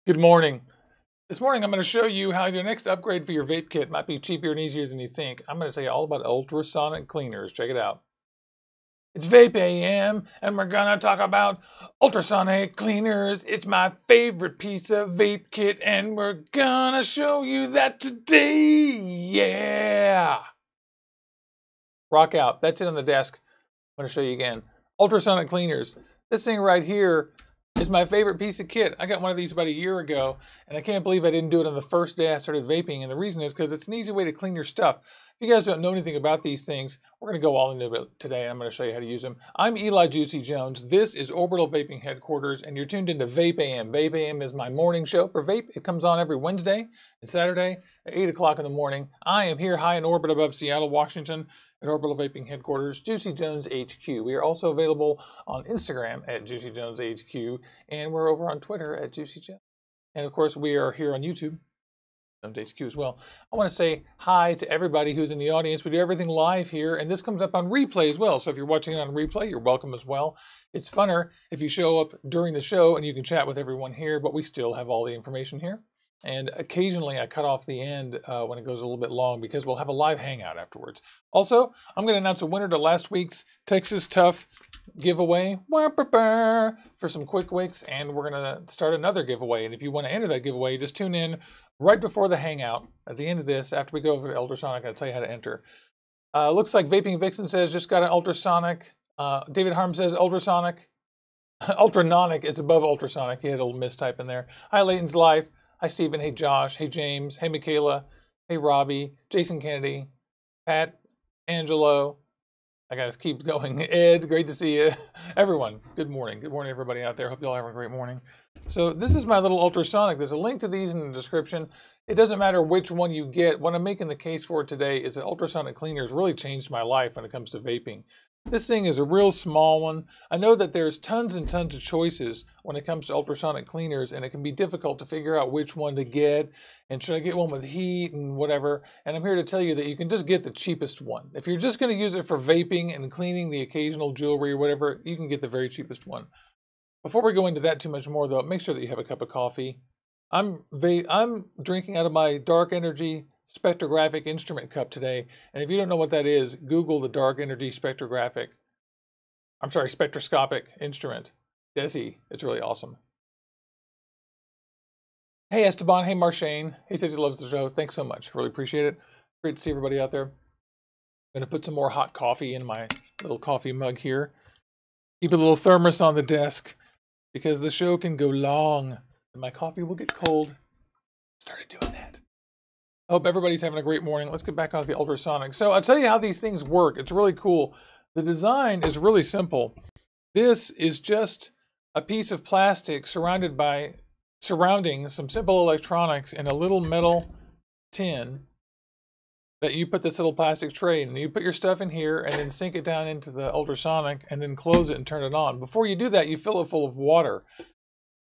Good morning. This morning I'm going to show you how your next upgrade for your vape kit might be cheaper and easier than you think. I'm going to tell you all about ultrasonic cleaners. Check it out. It's VapeAM and we're going to talk about ultrasonic cleaners. It's my favorite piece of vape kit and we're going to show you that today. Yeah. Rock out. That's it on the desk. I'm going to show you again. Ultrasonic cleaners. This thing right here is my favorite piece of kit. I got one of these about a year ago, and I can't believe I didn't do it on the first day I started vaping, and the reason is because it's an easy way to clean your stuff. If you guys don't know anything about these things, we're going to go all into it today, and I'm going to show you how to use them. I'm Eli Juicy Jones. This is Orbital Vaping Headquarters, and you're tuned into VapeAM. VapeAM is my morning show for vape. It comes on every Wednesday and Saturday at 8 o'clock in the morning. I am here high in orbit above Seattle, Washington, at Orbital Vaping Headquarters, Juicy Jones HQ. We are also available on Instagram at Juicy Jones HQ, and we're over on Twitter at Juicy Jones. And of course, we are here on YouTube, Jones HQ as well. I want to say hi to everybody who's in the audience. We do everything live here, and this comes up on replay as well. So if you're watching it on replay, you're welcome as well. It's funner if you show up during the show and you can chat with everyone here, but we still have all the information here. And occasionally I cut off the end when it goes a little bit long because we'll have a live hangout afterwards. Also, I'm going to announce a winner to last week's Texas Tough giveaway for some quick wicks, and we're going to start another giveaway. And if you want to enter that giveaway, just tune in right before the hangout. At the end of this, after we go over to ultrasonic, I'll tell you how to enter. Looks like Vaping Vixen says just got an ultrasonic. David Harm says ultrasonic. Ultranonic is above ultrasonic. He had a little mistype in there. Hi, Layton's Life. Hi, Stephen. Hey, Josh. Hey, James. Hey, Michaela. Hey, Robbie. Jason Kennedy. Pat. Angelo. I gotta keep going. Ed, great to see you. Everyone, good morning. Good morning, everybody out there. Hope you all have a great morning. So this is my little ultrasonic. There's a link to these in the description. It doesn't matter which one you get. What I'm making the case for today is that ultrasonic cleaners really changed my life when it comes to vaping. This thing is a real small one. I know that there's tons and tons of choices when it comes to ultrasonic cleaners, and it can be difficult to figure out which one to get, and should I get one with heat and whatever. And I'm here to tell you that you can just get the cheapest one. If you're just going to use it for vaping and cleaning the occasional jewelry or whatever, you can get the very cheapest one. Before we go into that too much more, though, make sure that you have a cup of coffee. I'm drinking out of my Dark Energy spectrographic instrument cup today, and if you don't know what that is, Google the Dark Energy spectroscopic instrument. Desi, it's really awesome. Hey Esteban, hey Marshane, he says he loves the show. Thanks so much, really appreciate it. Great to see everybody out there. I'm gonna put some more hot coffee in my little coffee mug here. Keep a little thermos on the desk because the show can go long and my coffee will get cold. Started doing that. I hope everybody's having a great morning. Let's get back onto the ultrasonic. So I'll tell you how these things work. It's really cool. The design is really simple. This is just a piece of plastic surrounding some simple electronics in a little metal tin that you put this little plastic tray in. And you put your stuff in here and then sink it down into the ultrasonic and then close it and turn it on. Before you do that, you fill it full of water.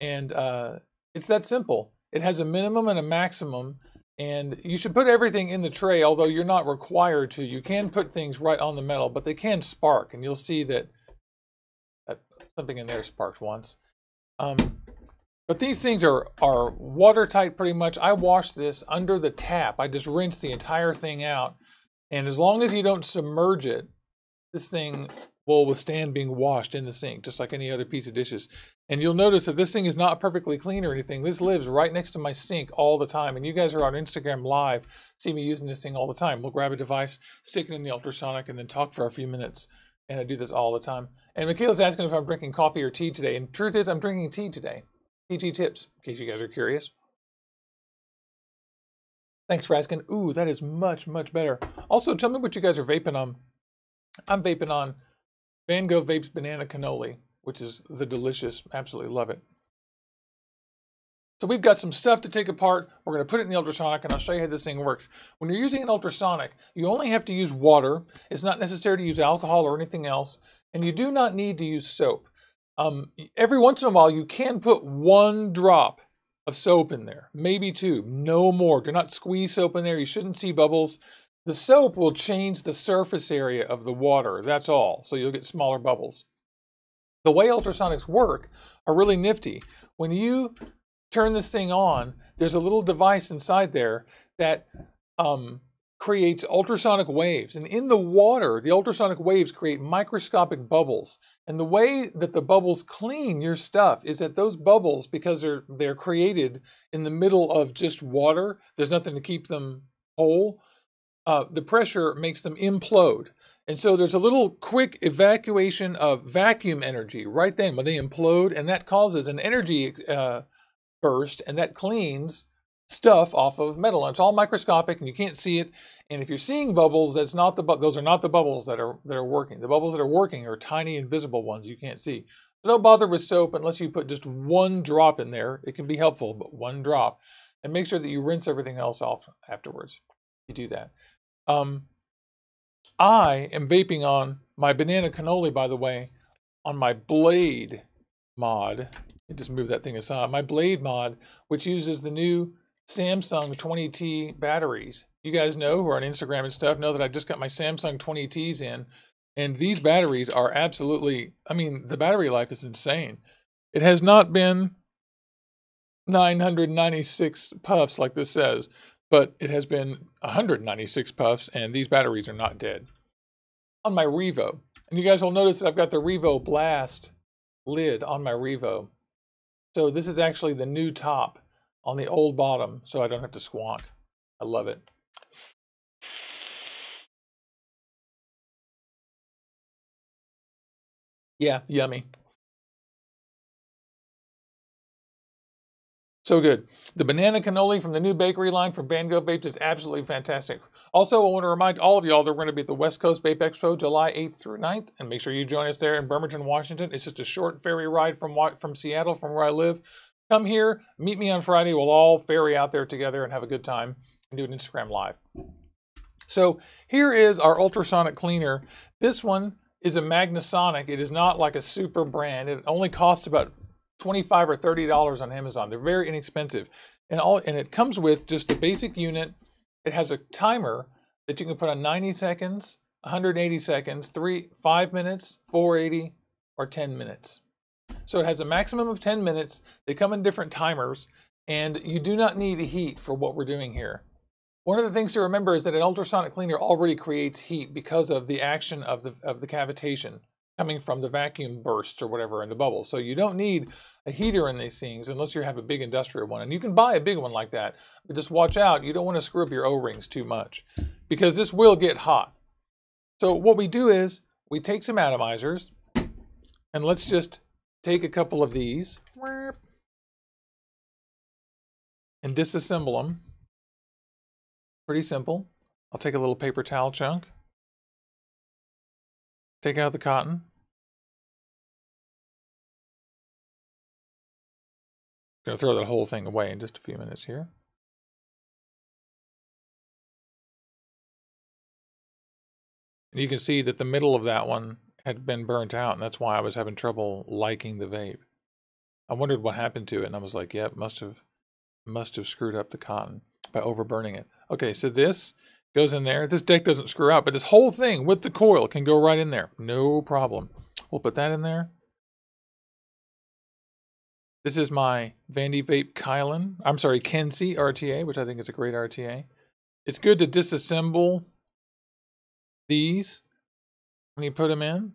And it's that simple. It has a minimum and a maximum. And you should put everything in the tray, although you're not required to. You can put things right on the metal, but they can spark, and you'll see that something in there sparked once. But these things are watertight pretty much. I wash this under the tap. I just rinse the entire thing out. And as long as you don't submerge it, this thing will withstand being washed in the sink, just like any other piece of dishes. And you'll notice that this thing is not perfectly clean or anything. This lives right next to my sink all the time. And you guys are on Instagram Live, see me using this thing all the time. We'll grab a device, stick it in the ultrasonic, and then talk for a few minutes. And I do this all the time. And Michaela's asking if I'm drinking coffee or tea today. And the truth is, I'm drinking tea today. PG Tips, in case you guys are curious. Thanks for asking. Ooh, that is much, much better. Also, tell me what you guys are vaping on. I'm vaping on Van Gogh Vape's Banana Cannoli, which is the delicious, absolutely love it. So we've got some stuff to take apart. We're going to put it in the ultrasonic, and I'll show you how this thing works. When you're using an ultrasonic, you only have to use water. It's not necessary to use alcohol or anything else, and you do not need to use soap. Every once in a while, you can put 1 drop of soap in there, maybe 2, no more. Do not squeeze soap in there. You shouldn't see bubbles. The soap will change the surface area of the water, that's all, so you'll get smaller bubbles. The way ultrasonics work are really nifty. When you turn this thing on, there's a little device inside there that creates ultrasonic waves. And in the water, the ultrasonic waves create microscopic bubbles. And the way that the bubbles clean your stuff is that those bubbles, because they're created in the middle of just water, there's nothing to keep them whole, the pressure makes them implode. And so there's a little quick evacuation of vacuum energy right then when they implode, and that causes an energy burst, and that cleans stuff off of metal. And it's all microscopic, and you can't see it. And if you're seeing bubbles, those are not the bubbles that are working. The bubbles that are working are tiny, invisible ones you can't see. So don't bother with soap unless you put just one drop in there. It can be helpful, but one drop, and make sure that you rinse everything else off afterwards. You do that. I am vaping on my banana cannoli, by the way, on my Blade mod. Just move that thing aside. My Blade mod, which uses the new Samsung 20T batteries. You guys know, who are on Instagram and stuff, know that I just got my Samsung 20Ts in. And these batteries are absolutely, I mean, the battery life is insane. It has not been 996 puffs like this says, but it has been 196 puffs, and these batteries are not dead. On my Revo, and you guys will notice that I've got the Revo Blast lid on my Revo. So this is actually the new top on the old bottom, so I don't have to squonk. I love it. Yeah, yummy. So good. The banana cannoli from the new bakery line from Van Gogh Vapes is absolutely fantastic. Also, I want to remind all of y'all that we're going to be at the West Coast Vape Expo July 8th through 9th, and make sure you join us there in Bremerton, Washington. It's just a short ferry ride from Seattle, from where I live. Come here, meet me on Friday. We'll all ferry out there together and have a good time and do an Instagram Live. So here is our ultrasonic cleaner. This one is a Magnasonic. It is not like a super brand. It only costs about $25 or $30 on Amazon. They're very inexpensive. And it comes with just the basic unit. It has a timer that you can put on 90 seconds, 180 seconds, 5 minutes, 480, or 10 minutes. So it has a maximum of 10 minutes. They come in different timers, and you do not need heat for what we're doing here. One of the things to remember is that an ultrasonic cleaner already creates heat because of the action of the cavitation coming from the vacuum bursts or whatever in the bubbles. So you don't need a heater in these things unless you have a big industrial one. And you can buy a big one like that, but just watch out. You don't want to screw up your O-rings too much because this will get hot. So what we do is we take some atomizers, and let's just take a couple of these and disassemble them. Pretty simple. I'll take a little paper towel chunk. Take out the cotton. Gonna throw that whole thing away in just a few minutes here. And you can see that the middle of that one had been burnt out, and that's why I was having trouble liking the vape. I wondered what happened to it, and I was like, yep, must have screwed up the cotton by overburning it. Okay, so this goes in there. This deck doesn't screw out, but this whole thing with the coil can go right in there. No problem. We'll put that in there. This is my Vandy Vape Kenzie RTA, which I think is a great RTA. It's good to disassemble these when you put them in.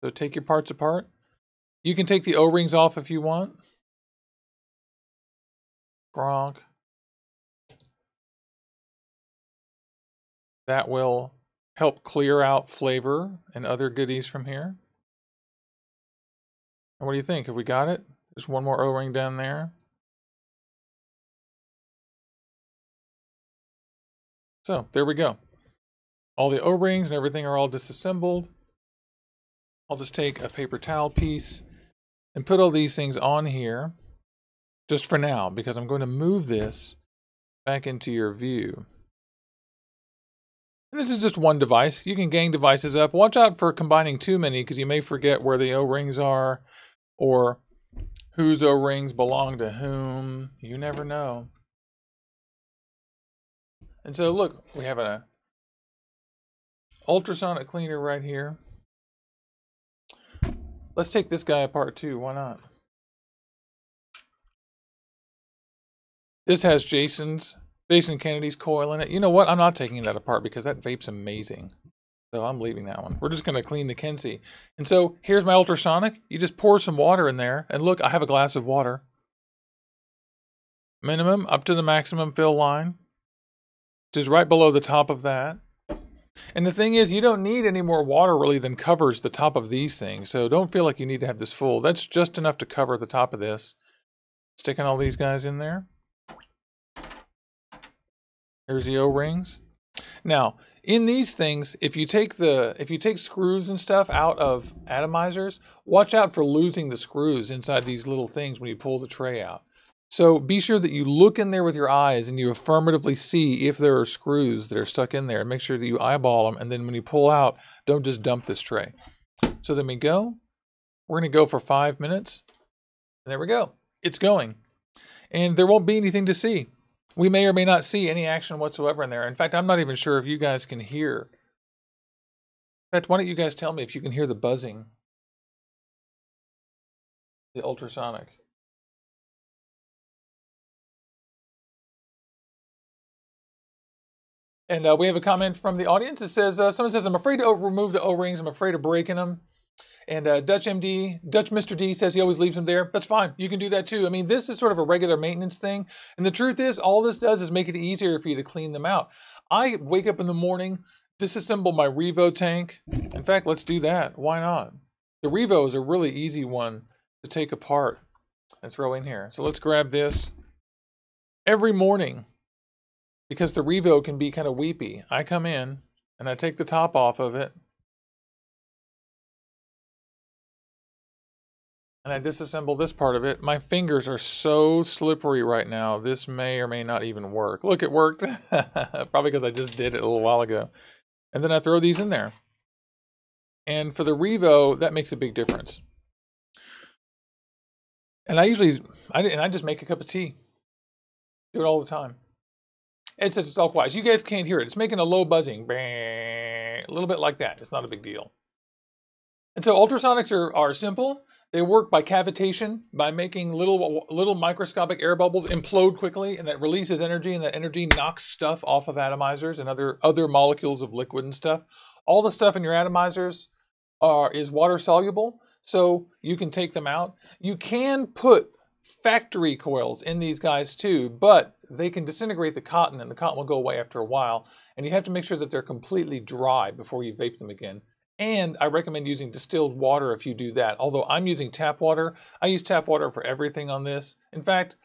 So take your parts apart. You can take the O-rings off if you want. Gronk. That will help clear out flavor and other goodies from here. And what do you think? Have we got it? There's one more O-ring down there. So there we go. All the O-rings and everything are all disassembled. I'll just take a paper towel piece and put all these things on here just for now, because I'm going to move this back into your view. And this is just one device. You can gang devices up. Watch out for combining too many, because you may forget where the O-rings are or whose O-rings belong to whom. You never know. And so look, we have an ultrasonic cleaner right here. Let's take this guy apart too. Why not? This has Jason Kennedy's coil in it. You know what? I'm not taking that apart because that vape's amazing. So I'm leaving that one. We're just going to clean the Kenzie. And so here's my ultrasonic. You just pour some water in there. And look, I have a glass of water. Minimum up to the maximum fill line. Just right below the top of that. And the thing is, you don't need any more water really than covers the top of these things. So don't feel like you need to have this full. That's just enough to cover the top of this. Sticking all these guys in there. Here's the O-rings. Now, in these things, if you take screws and stuff out of atomizers, watch out for losing the screws inside these little things when you pull the tray out. So be sure that you look in there with your eyes and you affirmatively see if there are screws that are stuck in there. Make sure that you eyeball them, and then when you pull out, don't just dump this tray. So then we go. We're going to go for 5 minutes. And there we go. It's going. And there won't be anything to see. We may or may not see any action whatsoever in there. In fact, I'm not even sure if you guys can hear. In fact, why don't you guys tell me if you can hear the buzzing? The ultrasonic. And we have a comment from the audience. It says, someone says, I'm afraid to remove the O-rings. I'm afraid of breaking them. And Dutch Mr. D says he always leaves them there. That's fine. You can do that too. I mean, this is sort of a regular maintenance thing. And the truth is, all this does is make it easier for you to clean them out. I wake up in the morning, disassemble my Revo tank. In fact, let's do that. Why not? The Revo is a really easy one to take apart and throw in here. So let's grab this. Every morning, because the Revo can be kind of weepy, I come in and I take the top off of it. And I disassemble this part of it. My fingers are so slippery right now. This may or may not even work. Look, it worked. Probably because I just did it a little while ago. And then I throw these in there. And for the Revo, that makes a big difference. And I just make a cup of tea. Do it all the time. It's all quiet. You guys can't hear it. It's making a low buzzing. A little bit like that. It's not a big deal. And so ultrasonics are simple. They work by cavitation, by making little microscopic air bubbles implode quickly, and that releases energy, and that energy knocks stuff off of atomizers and other molecules of liquid and stuff. All the stuff in your atomizers is water soluble, so you can take them out. You can put factory coils in these guys too, but they can disintegrate the cotton, and the cotton will go away after a while. And you have to make sure that they're completely dry before you vape them again. And I recommend using distilled water if you do that. Although I'm using tap water. I use tap water for everything on this. In fact,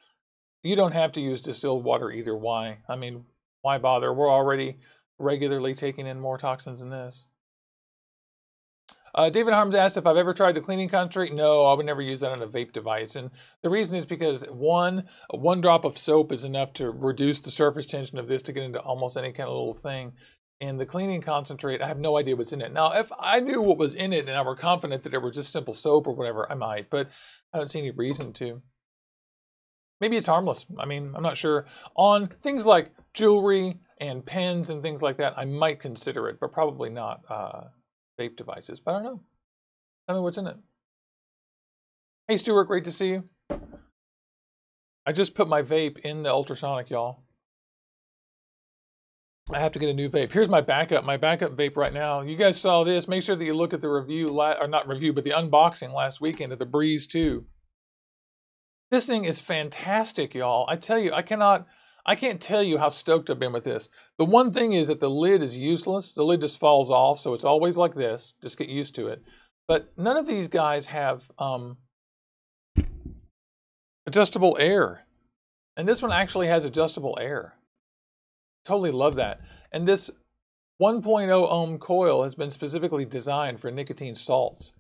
you don't have to use distilled water either. Why? I mean, why bother? We're already regularly taking in more toxins than this. David Harms asked if I've ever tried the cleaning concentrate. No, I would never use that on a vape device. And the reason is because one drop of soap is enough to reduce the surface tension of this to get into almost any kind of little thing. And the cleaning concentrate, I have no idea what's in it. Now, if I knew what was in it and I were confident that it was just simple soap or whatever, I might, but I don't see any reason to. Maybe it's harmless. I mean, I'm not sure. On things like jewelry and pens and things like that, I might consider it, but probably not vape devices. But I don't know. Tell me what's in it. Hey, Stuart, great to see you. I just put my vape in the ultrasonic, y'all. I have to get a new vape. Here's my backup vape right now. You guys saw this. Make sure that you look at the review, or not review, but the unboxing last weekend of the Breeze 2. This thing is fantastic, y'all. I tell you, I can't tell you how stoked I've been with this. The one thing is that the lid is useless. The lid just falls off, so it's always like this. Just get used to it. But none of these guys have adjustable air. And this one actually has adjustable air. Totally love that. And this 1.0 ohm coil has been specifically designed for nicotine salts.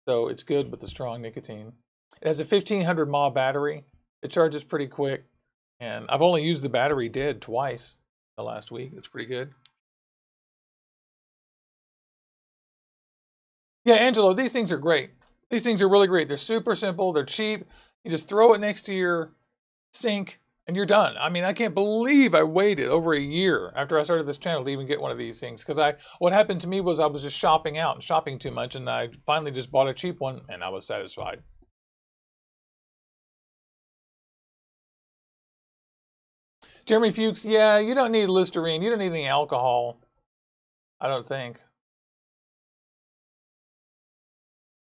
So it's good with the strong nicotine. It has a 1500 mAh battery. It charges pretty quick. And I've only used the battery dead twice the last week. It's pretty good. Yeah, Angelo, these things are great. These things are really great. They're super simple. They're cheap. You just throw it next to your sink and you're done. I mean, I can't believe I waited over a year after I started this channel to even get one of these things. Because what happened to me was I was just shopping out and shopping too much. And I finally just bought a cheap one and I was satisfied. Jeremy Fuchs, yeah, you don't need Listerine. You don't need any alcohol. I don't think.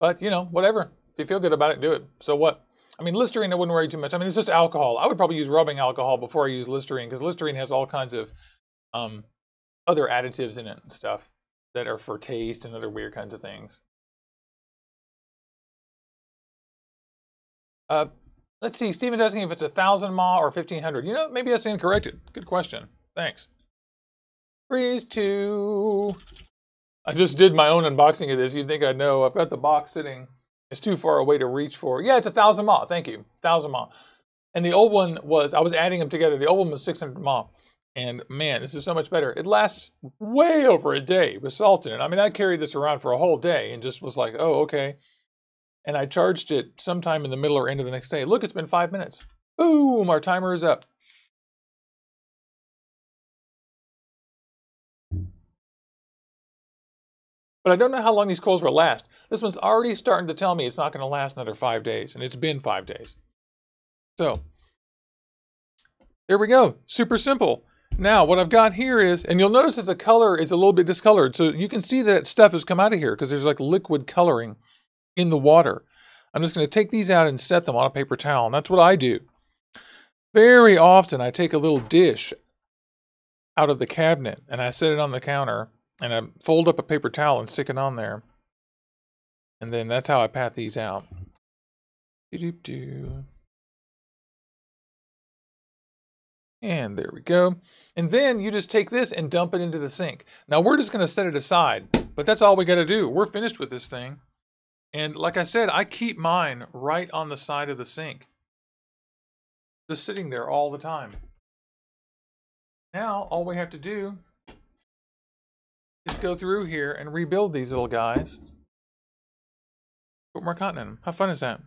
But, you know, whatever. If you feel good about it, do it. So what? I mean, Listerine, I wouldn't worry too much. I mean, it's just alcohol. I would probably use rubbing alcohol before I use Listerine, because Listerine has all kinds of other additives in it and stuff that are for taste and other weird kinds of things. Let's see. Steven's asking if it's 1,000 mAh or 1,500. You know, maybe that's incorrect. Good question. Thanks. Freeze 2. I just did my own unboxing of this. You'd think I'd know. I've got the box sitting. It's too far away to reach for. Yeah, it's 1,000 mAh. Thank you. 1,000 mAh. And the old one was, I was adding them together. The old one was 600 mAh. And man, this is so much better. It lasts way over a day with salt in it. I mean, I carried this around for a whole day and just was like, oh, okay. And I charged it sometime in the middle or end of the next day. Look, it's been 5 minutes. Boom, our timer is up. But I don't know how long these coils will last. This one's already starting to tell me it's not going to last another 5 days, and it's been 5 days. So, there we go. Super simple. Now, what I've got here is, and you'll notice that the color is a little bit discolored, so you can see that stuff has come out of here because there's like liquid coloring in the water. I'm just going to take these out and set them on a paper towel, and that's what I do. Very often, I take a little dish out of the cabinet, and I set it on the counter, and I fold up a paper towel and stick it on there. And then that's how I pat these out. And there we go. And then you just take this and dump it into the sink. Now we're just going to set it aside, but that's all we got to do. We're finished with this thing. And like I said, I keep mine right on the side of the sink. Just sitting there all the time. Now all we have to do is go through here and rebuild these little guys. Put more cotton in them. How fun is that?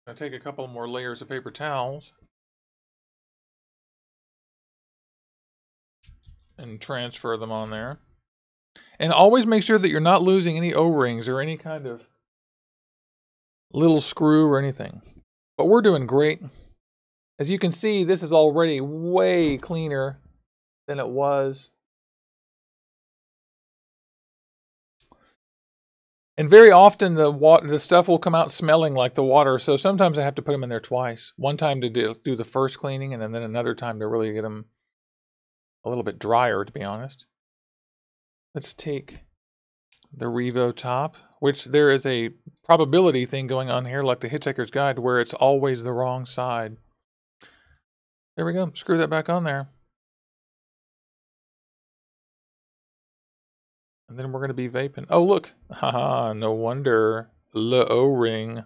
I'll take a couple more layers of paper towels and transfer them on there. And always make sure that you're not losing any O-rings or any kind of little screw or anything. But we're doing great. As you can see, this is already way cleaner than it was. And very often the stuff will come out smelling like the water, so sometimes I have to put them in there twice. One time to do the first cleaning, and then another time to really get them a little bit drier, to be honest. Let's take the Revo top, which there is a probability thing going on here, like the Hitchhiker's Guide, where it's always the wrong side. There we go. Screw that back on there. And then we're going to be vaping. Oh, look. Haha, no wonder. Le O-ring.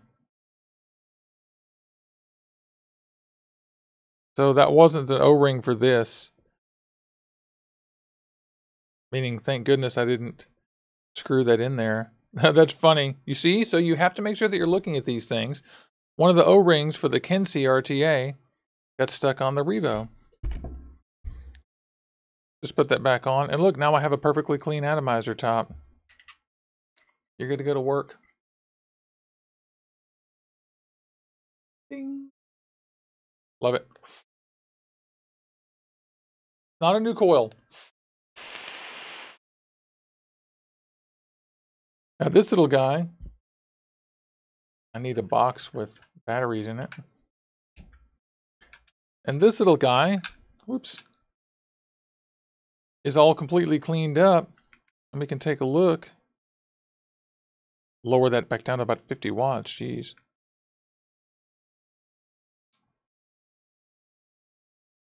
So that wasn't the O-ring for this. Meaning, thank goodness I didn't screw that in there. That's funny. You see? So you have to make sure that you're looking at these things. One of the O-rings for the Casaa RTA got stuck on the Revo. Just put that back on. And look, now I have a perfectly clean atomizer top. You're good to go to work. Ding. Love it. Not a new coil. Now this little guy, I need a box with batteries in it. And this little guy, whoops, is all completely cleaned up. And we can take a look. Lower that back down to about 50 watts, geez.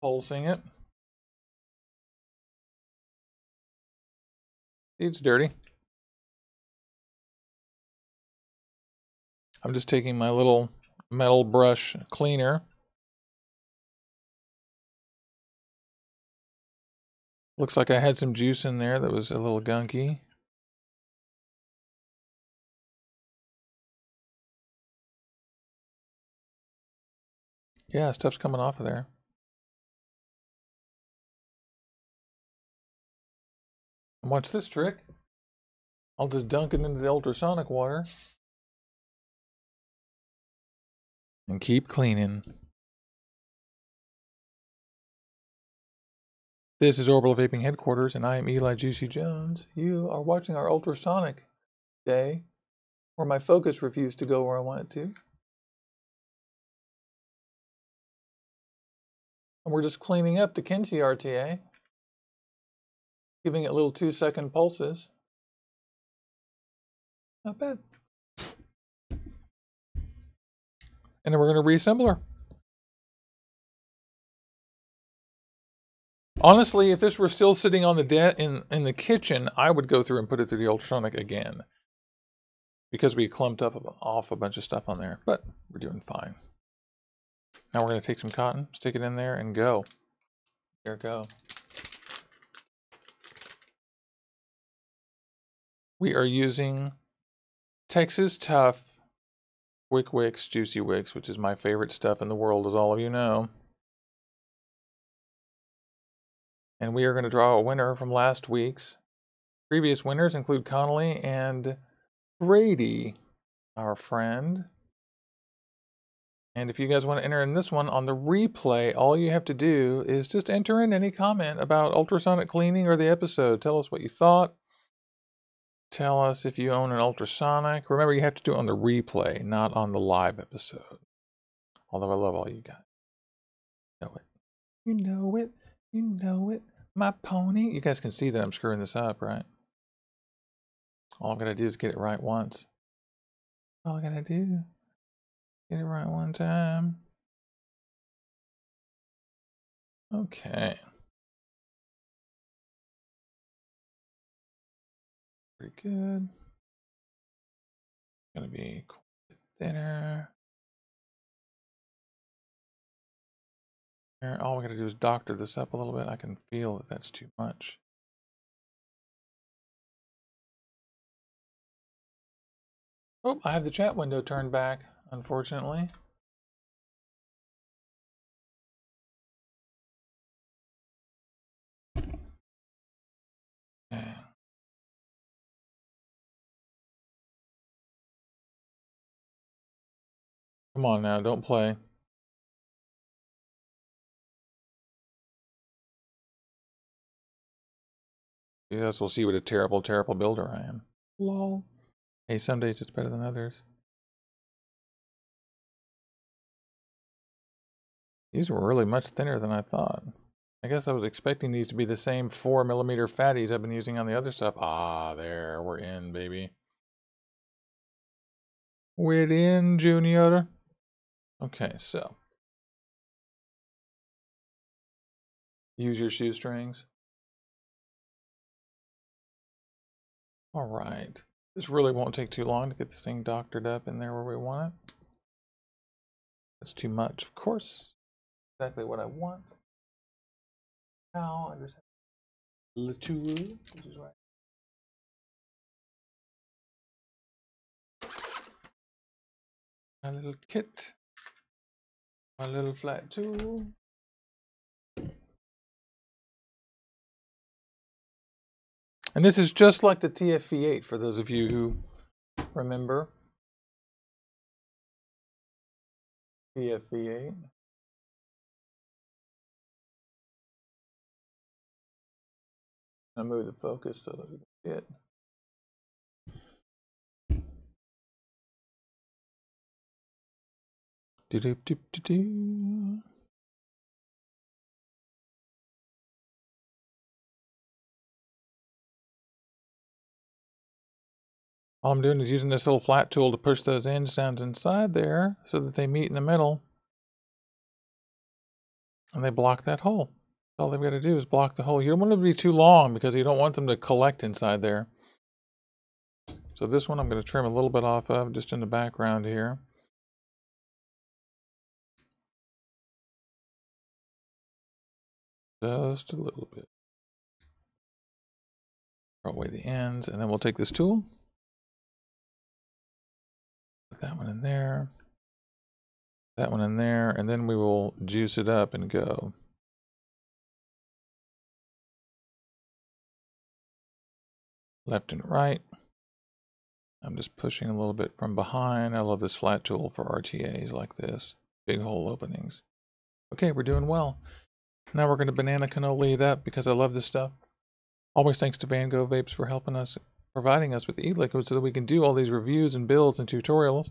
Pulsing it. It's dirty. I'm just taking my little metal brush cleaner. Looks like I had some juice in there that was a little gunky. Yeah, stuff's coming off of there. And watch this trick. I'll just dunk it into the ultrasonic water. And keep cleaning. This is Orbital Vaping Headquarters, and I am Eli Juicy Jones. You are watching our Ultrasonic day, where my focus refused to go where I want it to. And we're just cleaning up the Kinsey RTA, giving it little 2-second pulses. Not bad. And then we're going to reassemble her. Honestly, if this were still sitting on the in the kitchen, I would go through and put it through the ultrasonic again, because we clumped off a bunch of stuff on there. But we're doing fine. Now we're going to take some cotton, stick it in there, and go. There it go. We are using Texas Tough Wick Wicks Juicy Wicks, which is my favorite stuff in the world, as all of you know. And we are going to draw a winner from last week's. Previous winners include Connolly and Brady, our friend. And if you guys want to enter in this one on the replay, all you have to do is just enter in any comment about ultrasonic cleaning or the episode. Tell us what you thought. Tell us if you own an ultrasonic. Remember, you have to do it on the replay, not on the live episode. Although I love all you guys. You know it. You know it. You know it. My pony. You guys can see that I'm screwing this up, right? All I'm going to do is get it right once. All I got to do. Get it right one time. Okay. Pretty good. Gonna be quite a bit thinner. All we gotta do is doctor this up a little bit. I can feel that that's too much. Oh, I have the chat window turned back, unfortunately. Okay. Come on now, don't play. Yes, we'll see what a terrible, terrible builder I am. Lol. Hey, some days it's better than others. These were really much thinner than I thought. I guess I was expecting these to be the same 4mm fatties I've been using on the other stuff. Ah, there, we're in, baby. We're in, Junior. Okay, so. Use your shoestrings. All right. This really won't take too long to get this thing doctored up in there where we want it. That's too much, of course. Exactly what I want. Now I just have the tool, which is right. My little kit. My little flat tool. And this is just like the TF-V8 for those of you who remember. TF-V8. I move the focus so that we can see it. Do-do-do-do-do. All I'm doing is using this little flat tool to push those end sounds inside there so that they meet in the middle. And they block that hole. All they've got to do is block the hole. You don't want them to be too long because you don't want them to collect inside there. So this one I'm going to trim a little bit off of just in the background here. Just a little bit. Throw away the ends, and then we'll take this tool. Put that one in there. That one in there, and then we will juice it up and go. Left and right. I'm just pushing a little bit from behind. I love this flat tool for RTAs like this. Big hole openings. Okay, we're doing well. Now we're going to banana cannoli it up because I love this stuff. Always thanks to Van Gogh Vapes for helping us, providing us with the e-liquid so that we can do all these reviews and builds and tutorials.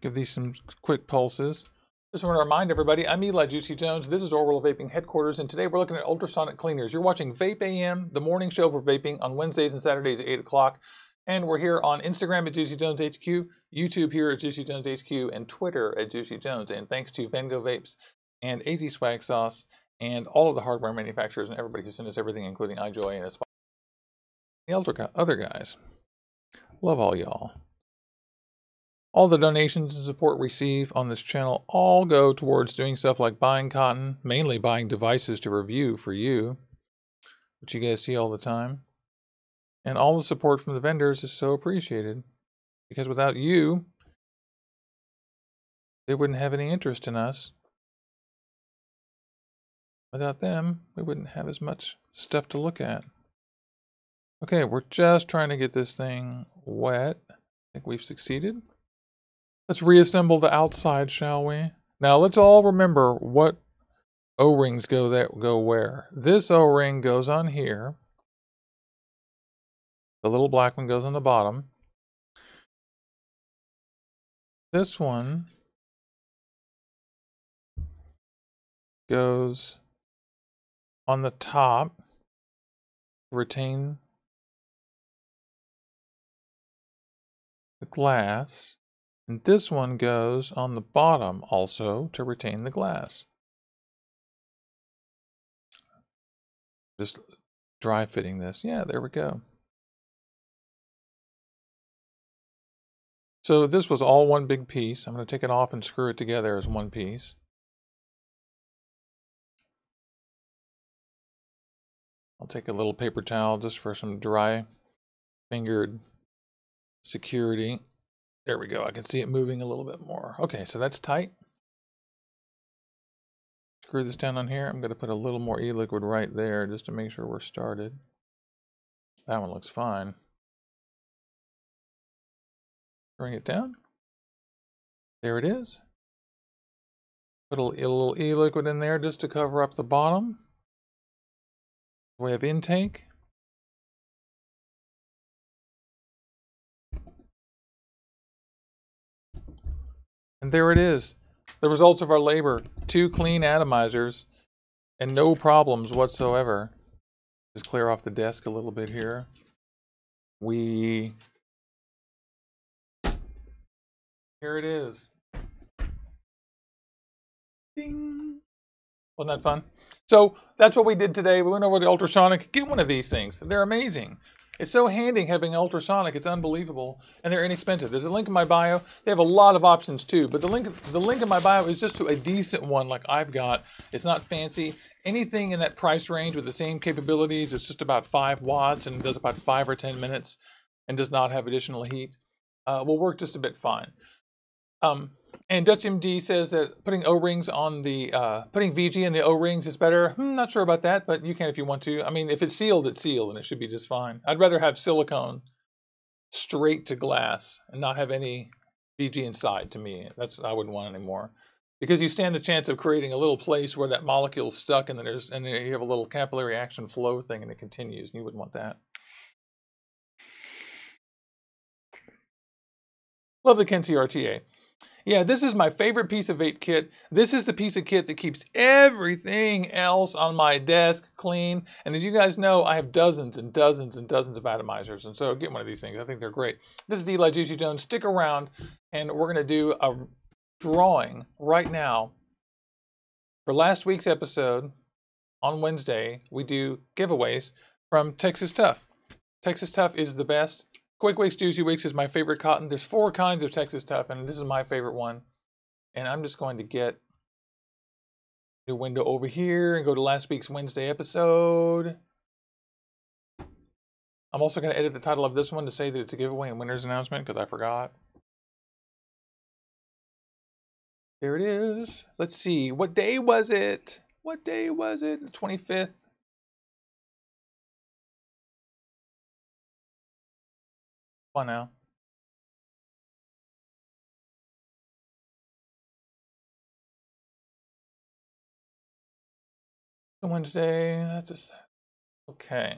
Give these some quick pulses. Just want to remind everybody, I'm Eli Juicy Jones. This is Orwell Vaping Headquarters, and today we're looking at ultrasonic cleaners. You're watching VapeAM, the morning show for vaping on Wednesdays and Saturdays at 8 o'clock. And we're here on Instagram at Juicy Jones HQ, YouTube here at Juicy Jones HQ, and Twitter at Juicy Jones. And thanks to Van Gogh Vapes and AZ Swag Sauce and all of the hardware manufacturers and everybody who sent us everything, including iJoy and the other guys. Love all y'all. All the donations and support received on this channel all go towards doing stuff like buying cotton, mainly buying devices to review for you, which you guys see all the time. And all the support from the vendors is so appreciated, because without you, they wouldn't have any interest in us. Without them, we wouldn't have as much stuff to look at. Okay, we're just trying to get this thing wet. I think we've succeeded. Let's reassemble the outside, shall we? Now let's all remember what O-rings go where. This O-ring goes on here. The little black one goes on the bottom. This one goes on the top to retain the glass. And this one goes on the bottom also to retain the glass. Just dry fitting this. Yeah, there we go. So this was all one big piece. I'm going to take it off and screw it together as one piece. I'll take a little paper towel just for some dry fingered security. There we go. I can see it moving a little bit more. Okay, so that's tight. Screw this down on here. I'm going to put a little more e-liquid right there just to make sure we're started. That one looks fine. Bring it down. There it is. Put a little e-liquid in there just to cover up the bottom. We have intake. And there it is. The results of our labor. 2 clean atomizers and no problems whatsoever. Just clear off the desk a little bit here. Here it is. Ding. Wasn't that fun? So that's what we did today. We went over the ultrasonic. Get one of these things. They're amazing. It's so handy having ultrasonic. It's unbelievable. And they're inexpensive. There's a link in my bio. They have a lot of options too. But the link in my bio is just to a decent one like I've got. It's not fancy. Anything in that price range with the same capabilities, it's just about 5 watts and does about 5 or 10 minutes and does not have additional heat, will work just a bit fine. And Dutch MD says that putting O-rings on the, putting VG in the O-rings is better. Not sure about that, but you can if you want to. I mean, if it's sealed, it's sealed, and it should be just fine. I'd rather have silicone straight to glass and not have any VG inside, to me. I wouldn't want anymore. Because you stand the chance of creating a little place where that molecule's stuck, and then you have a little capillary action flow thing, and it continues, and you wouldn't want that. Love the Kenzie RTA. Yeah, this is my favorite piece of vape kit. This is the piece of kit that keeps everything else on my desk clean. And as you guys know, I have dozens and dozens and dozens of atomizers. And so get one of these things. I think they're great. This is Eli Juicy Jones. Stick around, and we're going to do a drawing right now. For last week's episode, on Wednesday, we do giveaways from Texas Tough. Texas Tough is the best. Quick Wicks, Juicy Wicks is my favorite cotton. There's 4 kinds of Texas Tough, and this is my favorite one. And I'm just going to get the window over here and go to last week's Wednesday episode. I'm also going to edit the title of this one to say that it's a giveaway and winner's announcement because I forgot. There it is. Let's see. What day was it? What day was it? The 25th. Come on now. Wednesday, that's a okay.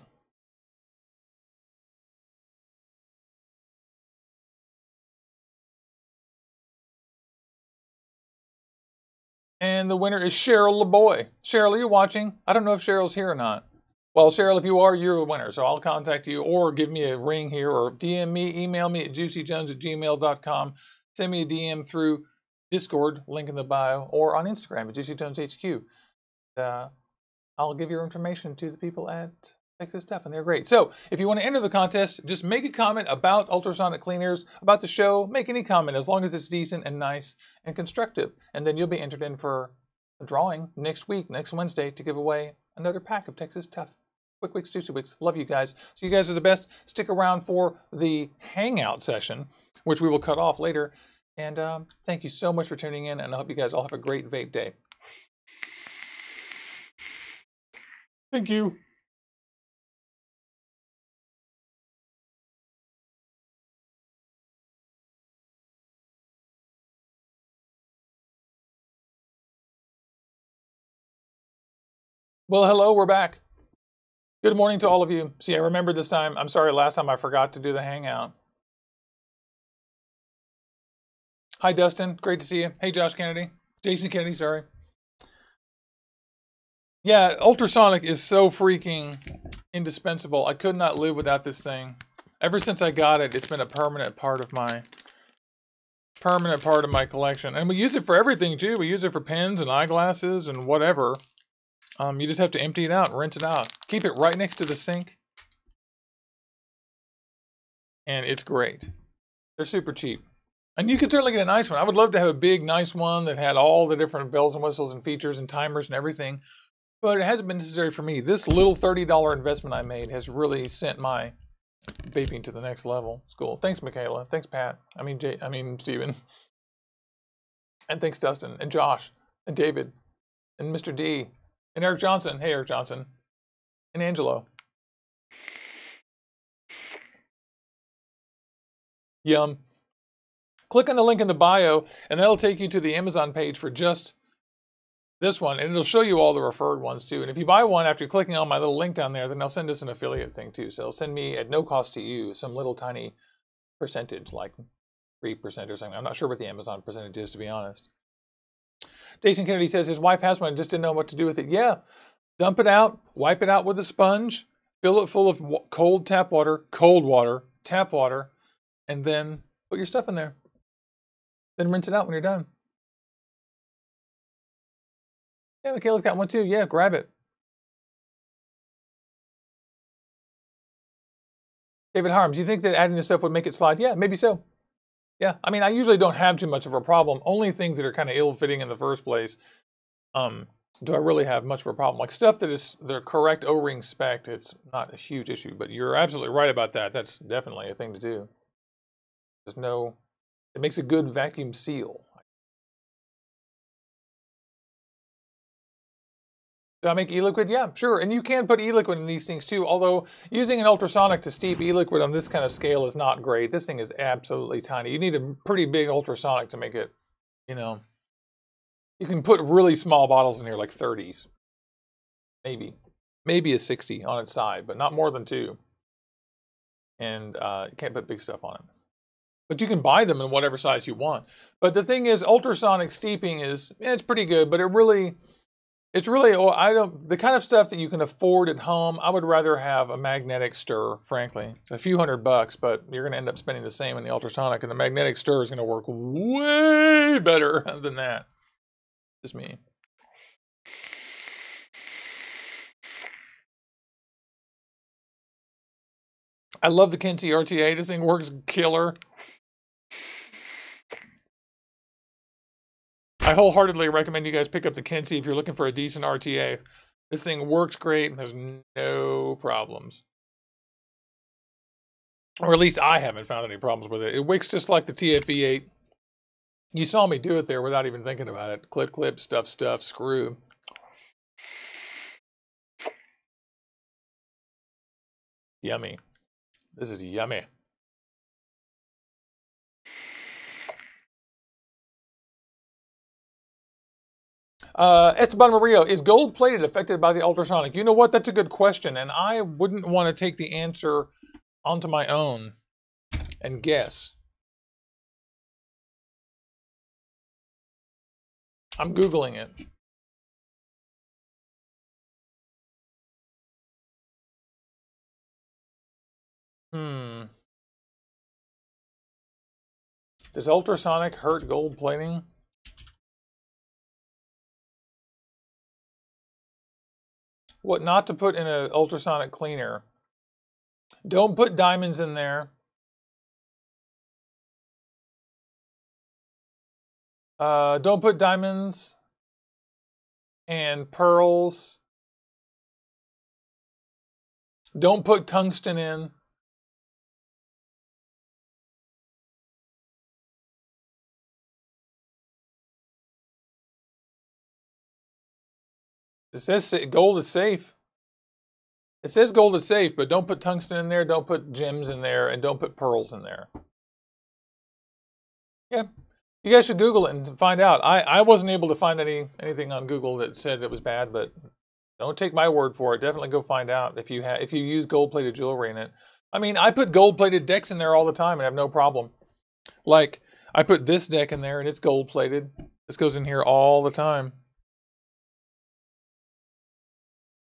And the winner is Cheryl LeBoy. Cheryl, are you watching? I don't know if Cheryl's here or not. Well, Cheryl, if you are, you're a winner. So I'll contact you or give me a ring here or DM me, email me at juicyjones@gmail.com. Send me a DM through Discord, link in the bio, or on Instagram at juicyjoneshq. I'll give your information to the people at Texas Stuff, and they're great. So if you want to enter the contest, just make a comment about ultrasonic cleaners, about the show. Make any comment as long as it's decent and nice and constructive. And then you'll be entered in for a drawing next week, next Wednesday, to give away another pack of Texas Tough. Quick Weeks, Juicy Weeks. Love you guys. So you guys are the best. Stick around for the hangout session, which we will cut off later. And thank you so much for tuning in, and I hope you guys all have a great vape day. Thank you. Well, hello, we're back. Good morning to all of you. See, I remembered this time. I'm sorry, last time I forgot to do the hangout. Hi, Dustin. Great to see you. Hey, Josh Kennedy. Jason Kennedy, sorry. Yeah, ultrasonic is so freaking indispensable. I could not live without this thing. Ever since I got it, it's been a permanent part of my collection. And we use it for everything, too. We use it for pens and eyeglasses and whatever. You just have to empty it out and rinse it out. Keep it right next to the sink. And it's great. They're super cheap. And you could certainly get a nice one. I would love to have a big, nice one that had all the different bells and whistles and features and timers and everything. But it hasn't been necessary for me. This little $30 investment I made has really sent my vaping to the next level. It's cool. Thanks, Michaela. Thanks, Pat. I mean, Steven. And thanks, Dustin. And Josh. And David. And Mr. D. And Eric Johnson. Hey, Eric Johnson. And Angelo. Yum. Click on the link in the bio, and that'll take you to the Amazon page for just this one, and it'll show you all the referred ones too. And if you buy one after clicking on my little link down there, then they'll send us an affiliate thing too. So they'll send me at no cost to you some little tiny percentage, like 3% or something. I'm not sure what the Amazon percentage is, to be honest. Jason Kennedy says his wife has one, just didn't know what to do with it. Yeah, dump it out, wipe it out with a sponge, fill it full of cold water, tap water, and then put your stuff in there. Then rinse it out when you're done. Yeah, Michaela's got one too. Yeah, grab it. David Harms, you think that adding this stuff would make it slide? Yeah, maybe so. Yeah, I mean, I usually don't have too much of a problem. Only things that are kind of ill-fitting in the first place do I really have much of a problem. Like stuff that is the correct O-ring spec, it's not a huge issue. But you're absolutely right about that. That's definitely a thing to do. It makes a good vacuum seal. Do I make e-liquid? Yeah, sure. And you can put e-liquid in these things too, although using an ultrasonic to steep e-liquid on this kind of scale is not great. This thing is absolutely tiny. You need a pretty big ultrasonic to make it, you know. You can put really small bottles in here, like 30s. Maybe. Maybe a 60 on its side, but not more than 2. And you can't put big stuff on it. But you can buy them in whatever size you want. But the thing is, ultrasonic steeping it's pretty good, but it's really, the kind of stuff that you can afford at home. I would rather have a magnetic stir, frankly. It's a few $100, but you're going to end up spending the same in the ultrasonic, and the magnetic stir is going to work way better than that. Just me. I love the Casaa RTA. This thing works killer. I wholeheartedly recommend you guys pick up the Casaa if you're looking for a decent RTA. This thing works great and has no problems. Or at least I haven't found any problems with it. It wicks just like the TFV8. You saw me do it there without even thinking about it. Clip, clip, stuff, screw. Yummy. This is yummy. Esteban Murillo, is gold-plated affected by the ultrasonic? You know what? That's a good question, and I wouldn't want to take the answer onto my own and guess. I'm Googling it. Does ultrasonic hurt gold plating? What not to put in an ultrasonic cleaner? Don't put diamonds in there. Don't put diamonds and pearls. Don't put tungsten in. It says gold is safe. It says gold is safe, but don't put tungsten in there, don't put gems in there, and don't put pearls in there. Yeah, you guys should Google it and find out. I wasn't able to find anything on Google that said it was bad, but don't take my word for it. Definitely go find out if you use gold-plated jewelry in it. I mean, I put gold-plated decks in there all the time and have no problem. Like, I put this deck in there and it's gold-plated. This goes in here all the time.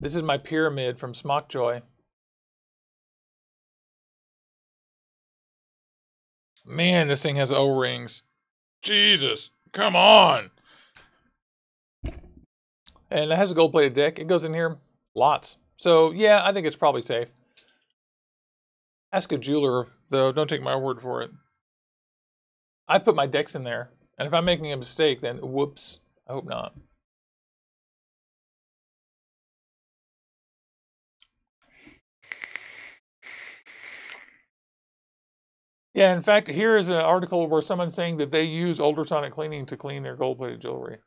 This is my pyramid from Smockjoy. Man, this thing has O-rings. Jesus, come on. And it has a gold-plated deck. It goes in here lots. So, yeah, I think it's probably safe. Ask a jeweler, though. Don't take my word for it. I put my decks in there. And if I'm making a mistake, then whoops. I hope not. Yeah, in fact, here is an article where someone's saying that they use ultrasonic cleaning to clean their gold-plated jewelry.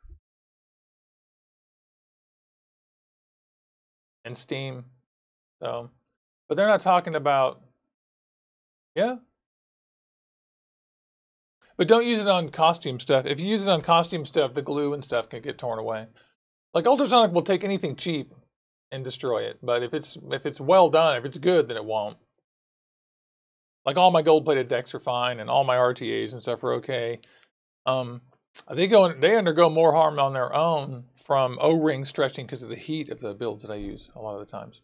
And steam. So, but they're not talking about, yeah. But don't use it on costume stuff. If you use it on costume stuff, the glue and stuff can get torn away. Like ultrasonic will take anything cheap and destroy it. But if it's well done, if it's good, then it won't. Like all my gold-plated decks are fine, and all my RTAs and stuff are okay. They undergo more harm on their own from O-ring stretching because of the heat of the builds that I use a lot of the times.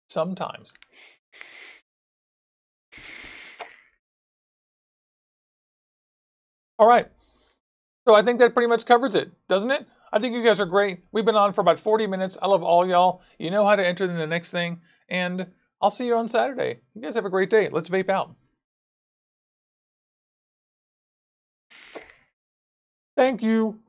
Sometimes. All right. So I think that pretty much covers it, doesn't it? I think you guys are great. We've been on for about 40 minutes. I love all y'all. You know how to enter in the next thing. And I'll see you on Saturday. You guys have a great day. Let's vape out. Thank you.